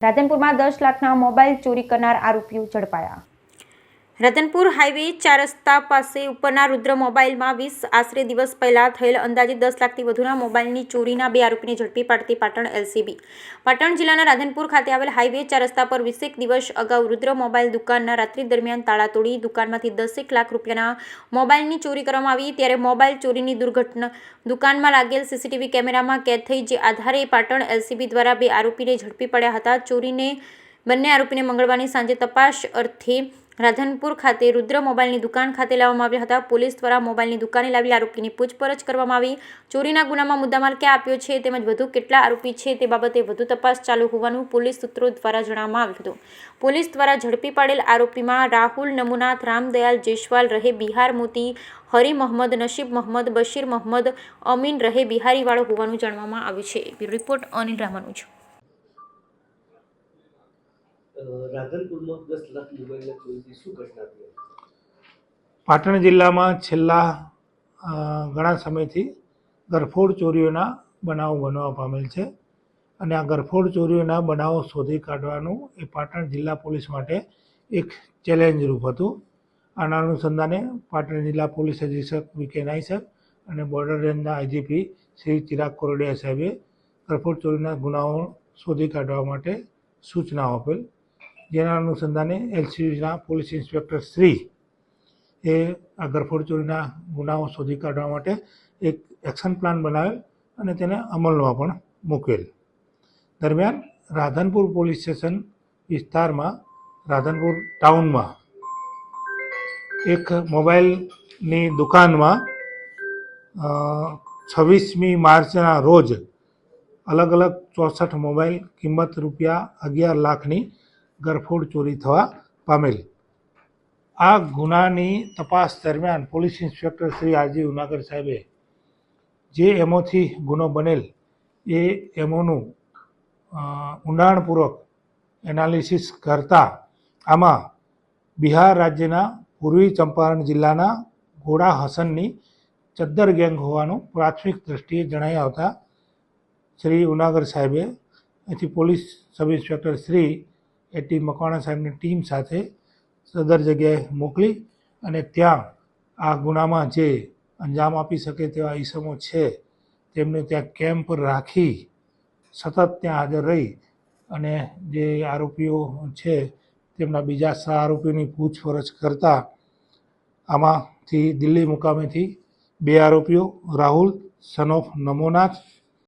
રાધનપુરમાં 10 લાખના મોબાઈલ ચોરી કરનાર આરોપીઓ ઝડપાયા। રાધનપુર હાઈવે 4 રસ્તા પાસે ઉપરના રુદ્ર મોબાઈલમાં 20 આશરે દિવસ પહેલા થયેલ અંદાજે 10 લાખથી વધુના મોબાઈલની ચોરીના 2 આરોપીને ઝડપી પાડતી પાટણ એલસીબી। પાટણ જિલ્લાના રાધનપુર ખાતે આવેલ હાઈવે 4 રસ્તા પર 20 દિવસ અગાઉ રુદ્ર મોબાઈલ દુકાનના રાત્રિ દરમિયાન તાળા તોડી દુકાનમાંથી 10 લાખ રૂપિયાના મોબાઈલની ચોરી કરવામાં આવી, ત્યારે મોબાઈલ ચોરીની દુર્ઘટના દુકાનમાં લાગેલ સીસીટીવી કેમેરામાં કેદ થઈ, જે આધારે પાટણ એલસીબી દ્વારા 2 આરોપીને ઝડપી પડ્યા હતા। ચોરીને બંને આરોપીને મંગળવારની સાંજે તપાસ અર્થે રાધનપુર ખાતે રુદ્ર મોબાઈલની દુકાન ખાતે લાવવામાં આવ્યા હતા। પોલીસ દ્વારા મોબાઈલની દુકાને લાવી આરોપીની પૂછપરછ કરવામાં આવી। ચોરીના ગુનામાં મુદ્દામાલ ક્યાં આપ્યો છે તેમજ વધુ કેટલા આરોપી છે તે બાબતે વધુ તપાસ ચાલુ હોવાનું પોલીસ સૂત્રો દ્વારા જણાવવામાં આવ્યું હતું। પોલીસ દ્વારા ઝડપી પાડેલ આરોપીમાં રાહુલ નમુનાથ, રામદયાલ જયસ્વાલ રહે બિહાર મોતી, હરી મોહમ્મદ, નસીબ મોહમ્મદ, બશીર મોહમ્મદ, અમીન રહે બિહારીવાળો હોવાનું જાણવામાં આવ્યું છે। Bureau report Anil Ramanuj. રાધનપુરમાં 10 લાખ મોબાઈલના ચોરીથી શું ઘટના થઈ? પાટણ જિલ્લામાં છેલ્લા ઘણા સમયથી ગરફોડ ચોરીઓના બનાવો બનવા પામેલ છે અને આ ગરફોડ ચોરીઓના બનાવો શોધી કાઢવાનું એ પાટણ જિલ્લા પોલીસ માટે એક ચેલેન્જ રૂપ હતું। આના અનુસંધાને પાટણ જિલ્લા પોલીસ અધિક્ષક વી.કે. નાઈ સાહેબ અને બોર્ડર રેન્જના આઈજીપી શ્રી ચિરાગ કોરડિયા સાહેબે ગરફોડ ચોરીના ગુનાઓ શોધી કાઢવા માટે સૂચનાઓ આપેલ, જેના અનુસંધાને એલસીબીના પોલીસ ઇન્સ્પેક્ટર શ્રી એ આ ગરફોડ ચોરીના ગુનાઓ શોધી કાઢવા માટે એક એક્શન પ્લાન બનાવેલ અને તેને અમલમાં પણ મૂકેલ। દરમિયાન રાધનપુર પોલીસ સ્ટેશન વિસ્તારમાં રાધનપુર ટાઉનમાં એક મોબાઈલની દુકાનમાં 26મી માર્ચના રોજ અલગ અલગ 64 મોબાઈલ કિંમત રૂપિયા 11 લાખની ગરફોડ ચોરી થવા પામેલ। આ ગુનાની તપાસ દરમિયાન police inspector Shri R G Unagar સાહેબે જે એમોથી ગુનો બનેલ એ એમોનું ઊંડાણપૂર્વક એનાલિસિસ કરતાં આમાં બિહાર રાજ્યના પૂર્વી ચંપારણ જિલ્લાના ઘોડા હસનની ચદ્દર ગેંગ હોવાનું પ્રાથમિક દ્રષ્ટિએ જણાઈ આવતા શ્રી ઉનાગર સાહેબે એથી police sub inspector Shri AT Makwana સાહેબની ટીમ સાથે સદર જગ્યાએ મોકલી અને ત્યાં આ ગુનામાં જે અંજામ આપી શકે તેવા ઈસમો છે તેમને ત્યાં કેમ્પ રાખી સતત ત્યાં હાજર રહી અને જે આરોપીઓ છે તેમના બીજા સહ આરોપીઓની પૂછપરછ કરતાં આમાંથી દિલ્હી મુકામેથી 2 આરોપીઓ રાહુલ સન ઓફ નમોનાથ